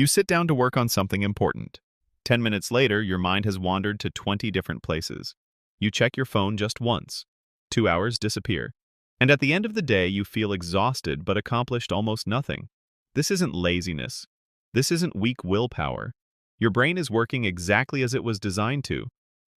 You sit down to work on something important. 10 minutes later, your mind has wandered to 20 different places. You check your phone just once. 2 hours disappear. And at the end of the day, you feel exhausted but accomplished almost nothing. This isn't laziness. This isn't weak willpower. Your brain is working exactly as it was designed to,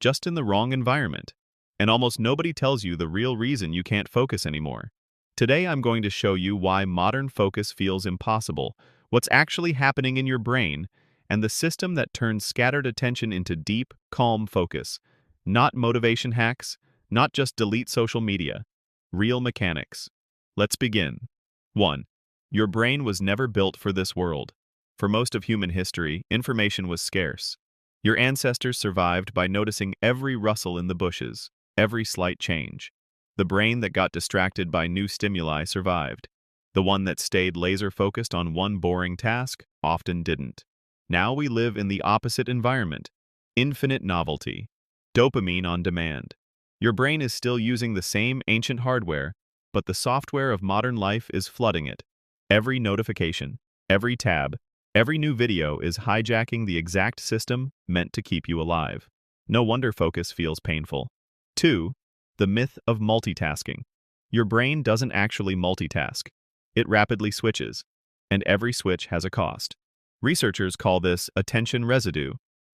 just in the wrong environment. And almost nobody tells you the real reason you can't focus anymore. Today, I'm going to show you why modern focus feels impossible, what's actually happening in your brain, and the system that turns scattered attention into deep, calm focus. Not motivation hacks, not just delete social media. Real mechanics. Let's begin. 1. Your brain was never built for this world. For most of human history, information was scarce. Your ancestors survived by noticing every rustle in the bushes, every slight change. The brain that got distracted by new stimuli survived. The one that stayed laser-focused on one boring task often didn't. Now we live in the opposite environment. Infinite novelty. Dopamine on demand. Your brain is still using the same ancient hardware, but the software of modern life is flooding it. Every notification, every tab, every new video is hijacking the exact system meant to keep you alive. No wonder focus feels painful. 2. The myth of multitasking. Your brain doesn't actually multitask. It rapidly switches, and every switch has a cost. Researchers call this attention residue.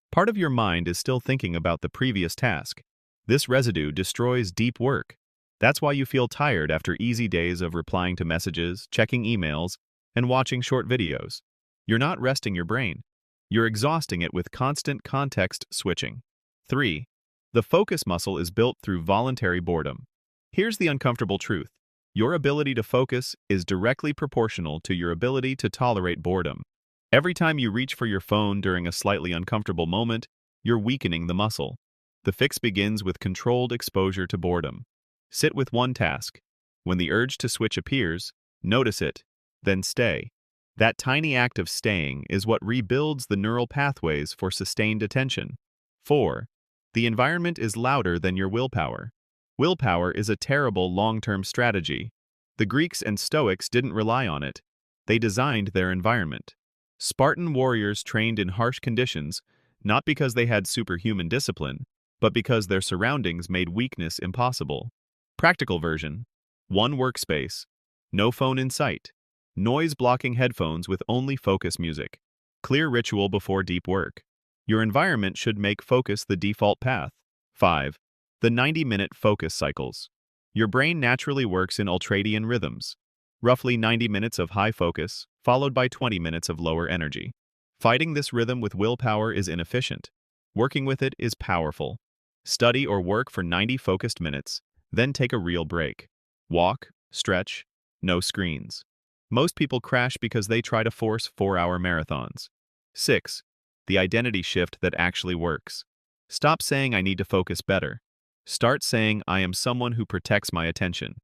Part of your mind is still thinking about the previous task. This residue destroys deep work. That's why you feel tired after easy days of replying to messages, checking emails, and watching short videos. You're not resting your brain. You're exhausting it with constant context switching. 3. The focus muscle is built through voluntary boredom. Here's the uncomfortable truth. Your ability to focus is directly proportional to your ability to tolerate boredom. Every time you reach for your phone during a slightly uncomfortable moment, you're weakening the muscle. The fix begins with controlled exposure to boredom. Sit with one task. When the urge to switch appears, notice it, then stay. That tiny act of staying is what rebuilds the neural pathways for sustained attention. 4. The environment is louder than your willpower. Willpower is a terrible long-term strategy. The Greeks and Stoics didn't rely on it. They designed their environment. Spartan warriors trained in harsh conditions, not because they had superhuman discipline, but because their surroundings made weakness impossible. Practical version. One workspace. No phone in sight. Noise-blocking headphones with only focus music. Clear ritual before deep work. Your environment should make focus the default path. 5. The 90-minute focus cycles. Your brain naturally works in ultradian rhythms. Roughly 90 minutes of high focus, followed by 20 minutes of lower energy. Fighting this rhythm with willpower is inefficient. Working with it is powerful. Study or work for 90 focused minutes, then take a real break. Walk, stretch, no screens. Most people crash because they try to force 4-hour marathons. 6. The identity shift that actually works. Stop saying I need to focus better. Start saying I am someone who protects my attention.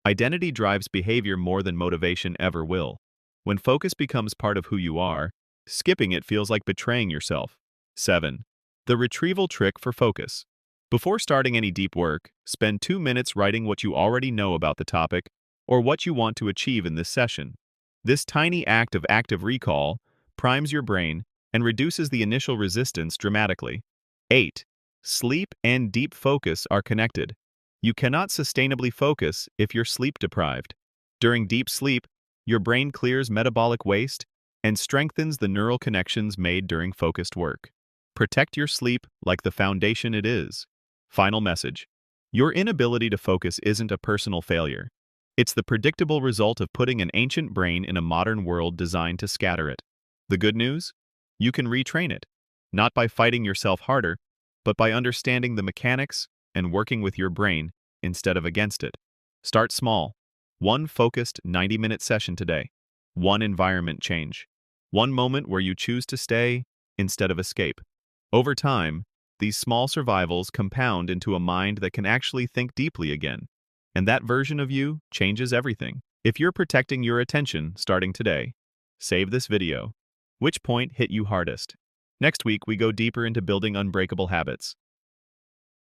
Identity drives behavior more than motivation ever will. When focus becomes part of who you are, skipping it feels like betraying yourself. 7. The retrieval trick for focus. Before starting any deep work, spend 2 minutes writing what you already know about the topic or what you want to achieve in this session. This tiny act of active recall primes your brain and reduces the initial resistance dramatically. 8. Sleep and deep focus are connected. You cannot sustainably focus if you're sleep-deprived. During deep sleep, your brain clears metabolic waste and strengthens the neural connections made during focused work. Protect your sleep like the foundation it is. Final message. Your inability to focus isn't a personal failure. It's the predictable result of putting an ancient brain in a modern world designed to scatter it. The good news? You can retrain it, not by fighting yourself harder, but by understanding the mechanics and working with your brain instead of against it. Start small. One focused 90-minute session today. One environment change. One moment where you choose to stay instead of escape. Over time, these small survivals compound into a mind that can actually think deeply again. And that version of you changes everything. If you're protecting your attention starting today, save this video. Which point hit you hardest? Next week, we go deeper into building unbreakable habits.